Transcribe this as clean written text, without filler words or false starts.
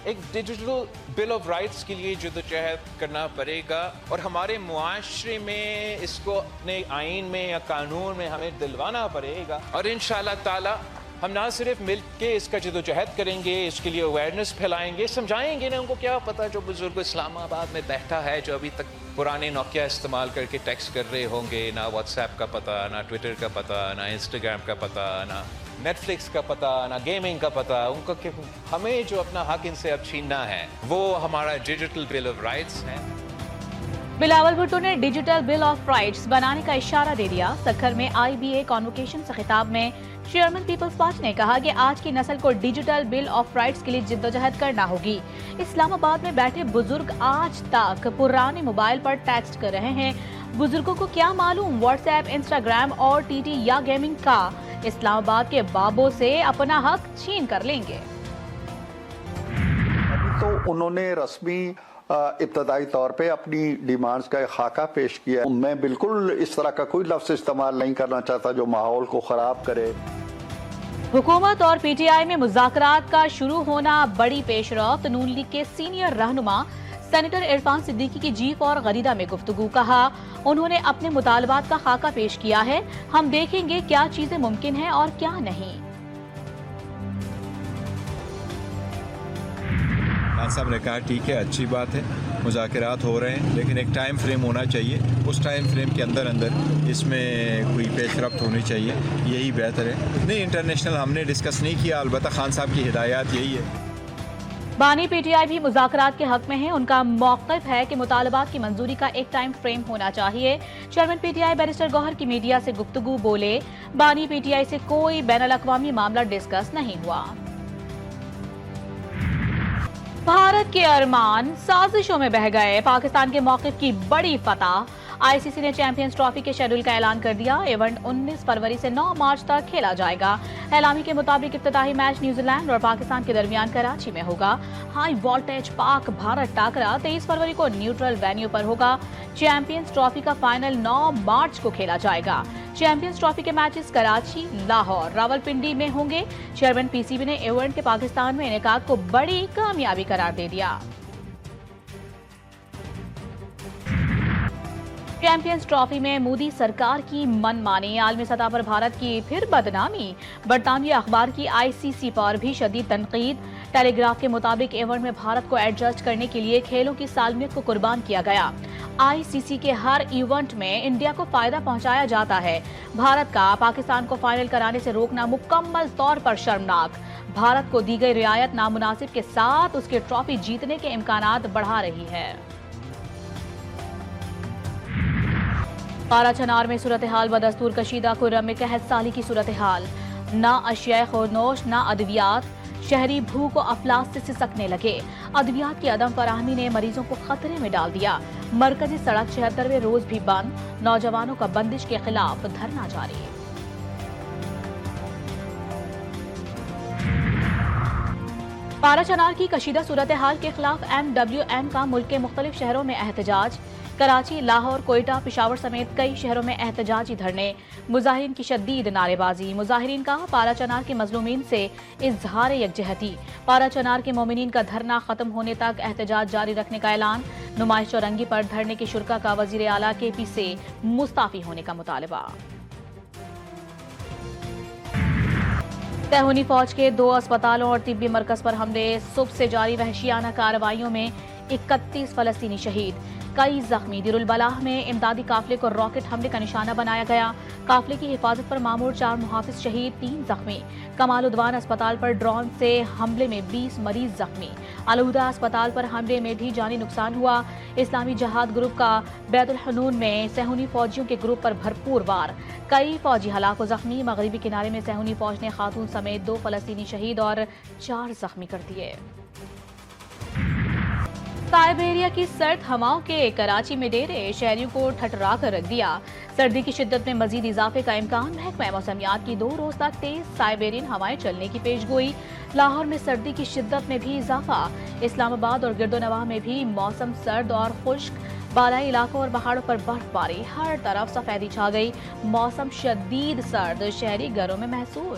ایک digital bill of rights کے لیے جدوجہد کرنا پڑے گا اور ہمارے معاشرے میں اس کو اپنے آئین میں یا قانون میں ہمیں دلوانا پڑے گا، اور انشاءاللہ تعالی ہم نہ صرف مل کے اس کا جدوجہد کریں گے، اس کے لیے اویئرنیس پھیلائیں گے، سمجھائیں گے نا ان کو کیا پتہ جو بزرگ اسلام آباد میں بیٹھا ہے جو ابھی تک پرانے نوکیا استعمال کر کے ٹیکسٹ کر رہے ہوں گے، نہ واٹس ایپ کا پتہ، نہ ٹویٹر کا پتہ، نہ انسٹاگرام کا پتہ، نہ نیٹ فلکس کا پتہ، نہ گیمنگ کا پتہ، ان کو کہ ہمیں جو اپنا حق ان سے اب چھیننا ہے وہ ہمارا ڈیجیٹل بل آف رائٹس ہے۔ بلاول بھٹو نے ڈیجیٹل بل آف رائٹس بنانے کا اشارہ دے دیا۔ سکھر میں IBA کانوکیشن سے خطاب میں چیئرمین پیپلز پارٹی نے کہا کہ آج کی نسل کو ڈیجیٹل بل آف رائٹس کے لیے جدوجہد کرنا ہوگی۔ اسلام آباد میں بیٹھے بزرگ آج تک پرانے موبائل پر ٹیکسٹ کر رہے ہیں، بزرگوں کو کیا معلوم واٹس ایپ، انسٹاگرام اور TT یا گیمنگ کا؟ اسلام آباد کے بابوں سے اپنا حق چھین کر لیں گے۔ ابھی تو انہوں نے رسمی ابتدائی طور پہ اپنی ڈیمانڈز کا ایک خاکہ پیش کیا۔ میں بالکل اس طرح کا کوئی لفظ استعمال نہیں کرنا چاہتا جو ماحول کو خراب کرے۔ حکومت اور PTI میں مذاکرات کا شروع ہونا بڑی پیش رفت۔ نون لیگ کے سینئر رہنما سینیٹر عرفان صدیقی کی جیف اور غریدہ میں گفتگو، کہا انہوں نے اپنے مطالبات کا خاکہ پیش کیا ہے، ہم دیکھیں گے کیا چیزیں ممکن ہیں اور کیا نہیں۔ خان صاحب نے کہا ٹھیک ہے، اچھی بات ہے، مذاکرات ہو رہے ہیں، لیکن ایک ٹائم فریم ہونا چاہیے، اس ٹائم فریم کے اندر اس میں کوئی پیش رفت ہونی چاہیے، یہی بہتر ہے۔ نہیں، انٹرنیشنل ہم نے ڈسکس نہیں کیا، البتہ خان صاحب کی ہدایات یہی ہے۔ بانی PTI بھی مذاکرات کے حق میں ہیں، ان کا موقف ہے کہ مطالبات کی منظوری کا ایک ٹائم فریم ہونا چاہیے۔ چیئرمین PTI بیرسٹر گوہر کی میڈیا سے گفتگو بولے، بانی PTI سے کوئی بین الاقوامی معاملہ ڈسکس نہیں ہوا۔ بھارت کے ارمان سازشوں میں بہہ گئے، پاکستان کے موقف کی بڑی فتح۔ ICC نے چیمپئنز ٹرافی کے شیڈول کا اعلان کر دیا، ایونٹ 19 فروری سے 9 مارچ تک کھیلا جائے گا۔ اعلامی کے مطابق افتتاحی میچ نیوزی لینڈ اور پاکستان کے درمیان کراچی میں ہوگا۔ ہائی وولٹیج پاک بھارت ٹاکرا 23 فروری کو نیوٹرل وینیو پر ہوگا۔ چیمپئنز ٹرافی کا فائنل 9 مارچ کو کھیلا جائے گا۔ چیمپئنز ٹرافی کے میچز کراچی، لاہور، راولپنڈی میں ہوں گے۔ چیئرمین PCB نے ایونٹ کے پاکستان میں انعقاد کو بڑی کامیابی قرار دے دیا۔ چیمپئنز ٹرافی میں مودی سرکار کی من مانی، عالمی سطح پر بھارت کی پھر بدنامی۔ برطانوی اخبار کی ICC پر بھی شدید تنقید۔ ٹیلی گراف کے مطابق ایونٹ میں بھارت کو ایڈجسٹ کرنے کے لیے کھیلوں کی سالمیت کو قربان کیا گیا۔ ICC کے ہر ایونٹ میں انڈیا کو فائدہ پہنچایا جاتا ہے۔ بھارت کا پاکستان کو فائنل کرانے سے روکنا مکمل طور پر شرمناک۔ بھارت کو دی گئی رعایت نامناسب کے ساتھ اس کے ٹرافی جیتنے کے امکانات بڑھا رہی ہے۔ پارا چنار میں صورتحال بدستور کشیدہ، کرم میں قحط سالی کی صورتحال، نہ اشیاء خوردنوش نہ ادویات، شہری بھوک و افلاس سے سسکنے لگے۔ ادویات کی عدم فراہمی نے مریضوں کو خطرے میں ڈال دیا۔ مرکزی سڑک 76ویں روز بھی بند، نوجوانوں کا بندش کے خلاف دھرنا جاری۔ پارا چنار کی کشیدہ صورتحال کے خلاف MWM کا ملک کے مختلف شہروں میں احتجاج۔ کراچی، لاہور، کوئٹہ، پشاور سمیت کئی شہروں میں احتجاجی دھرنے، مظاہرین کی شدید نعرے بازی۔ مظاہرین کا پارا چنار کے مظلومین سے اظہار یکجہتی۔ پارا چنار کے مومنین کا دھرنا ختم ہونے تک احتجاج جاری رکھنے کا اعلان۔ نمائش چورنگی پر دھرنے کے شرکا کا وزیر اعلیٰ KP سے مستعفی ہونے کا مطالبہ۔ سہونی فوج کے 2 اسپتالوں اور طبی مرکز پر حملے، صبح سے جاری وحشیانہ کارروائیوں میں 31 فلسطینی شہید، کئی زخمی۔ دیر البلاح میں امدادی قافلے کو راکٹ حملے کا نشانہ بنایا گیا، قافلے کی حفاظت پر مامور 4 محافظ شہید، 3 زخمی۔ کمال عدوان اسپتال پر ڈرون سے حملے میں 20 مریض زخمی۔ الہدہ اسپتال پر حملے میں بھی جانی نقصان ہوا۔ اسلامی جہاد گروپ کا بیت الحنون میں سہونی فوجیوں کے گروپ پر بھرپور وار، کئی فوجی ہلاک و زخمی۔ مغربی کنارے میں سہونی فوج نے خاتون سمیت 2 فلسطینی شہید اور 4 زخمی کر دیے۔ سائبیریا کی سرد ہواؤں کے کراچی میں ڈیرے، شہریوں کو ٹھٹرا کر رکھ دیا۔ سردی کی شدت میں مزید اضافے کا امکان، محکمہ موسمیات کی 2 روز تک تیز سائبیرین ہوائیں چلنے کی پیش گوئی۔ لاہور میں سردی کی شدت میں بھی اضافہ، اسلام آباد اور گرد و نواح میں بھی موسم سرد اور خشک، بالائی علاقوں اور پہاڑوں پر برف باری، ہر طرف سفیدی چھا گئی، موسم شدید سرد، شہری گھروں میں محصور۔